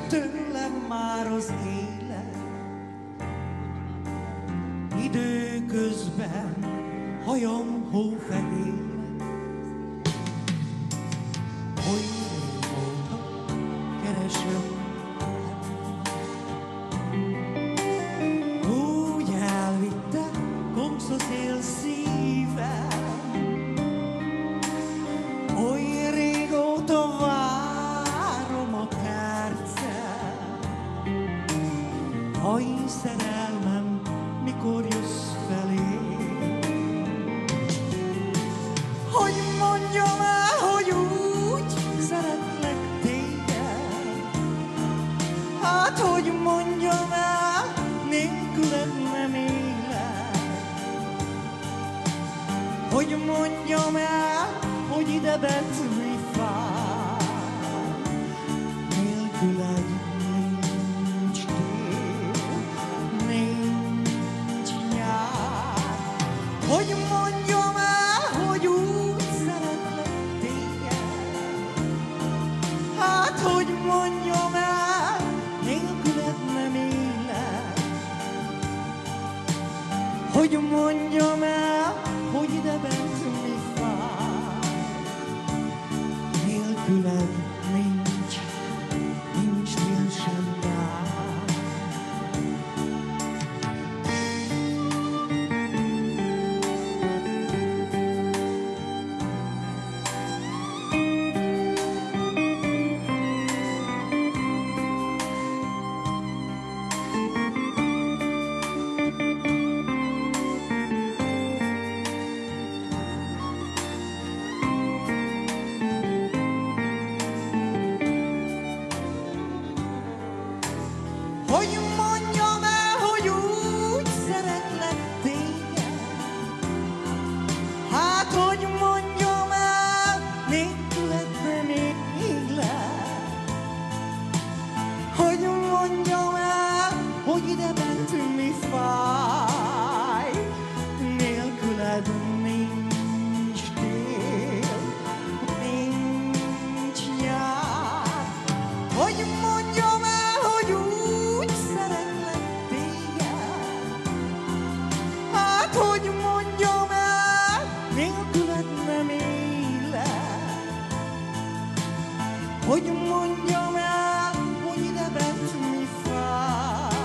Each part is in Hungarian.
tőlem már az élet. Időközben hajam hófehér, hogy régóta keresem. Úgy elvitte komszaszél szívem, oly régóta várom a percet. Haj szerelmem, mikor jössz felé? Hogy mondjam el, hogy úgy szeretlek téged? Hát, hogy mondjam el, nélküled nem élek. Hogy mondjam el, hogy idebent mi fáj, nélküled nincs tél, nincs nyár. Hogy mondjam el, hogy úgy szeretlek téged? Hát, hogy mondjam el, nélküled nem élek. Hogy mondjam el, hogy idebent mi fáj, nélküled nincs tél sem nyár. Hogy mondjam el, hogy úgy szeretlek téged? Hát, hogy mondjam el, nélküled nem élek. Hogy mondjam el, hogy idebent mi fáj, nélküled nincs tél, nincs nyár. Hogy mondjam el, hogy úgy szeretlek téged? Hát, hogy mondjam el, nélküled nem élek. Hogy mondjam el, hogy idebent mi fáj,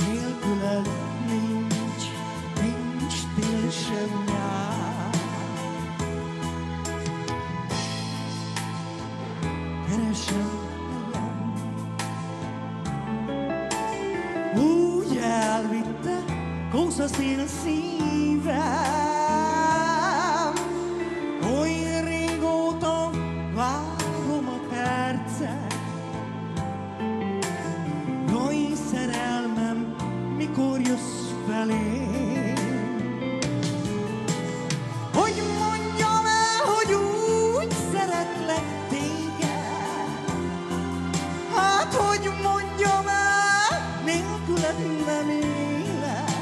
nélküled nincs tél sem nyár. Keresem engem, úgy elvitte komszaszél szívem, oly régóta várom a percet. Oly szerelmem, mikor jössz felé? Hogy mondjam el, hogy úgy szeretlek téged? Hát, hogy mondjam el, nélküled nem élek.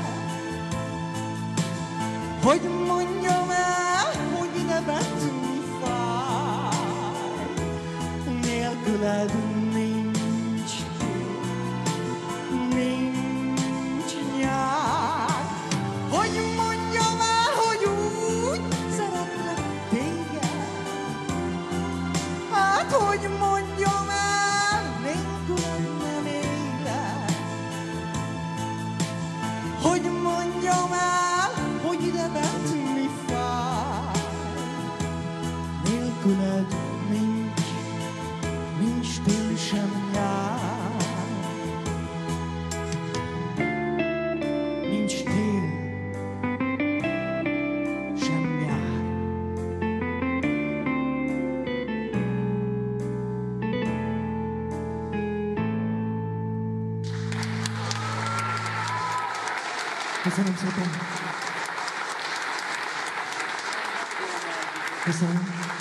Hogy mondjam el, hogy idebent mi fáj, nélküled nincs tél, nincs nyár. Hogy mondjam el, hogy úgy szeretlek téged? Hát, hogy mondjam el, nélküled nem élek. Hogy mondjam el, hogy idebent mi fáj, nélküled nincs tél sem nyár. Nincs tél sem nyár. Köszönöm szépen. Köszönöm.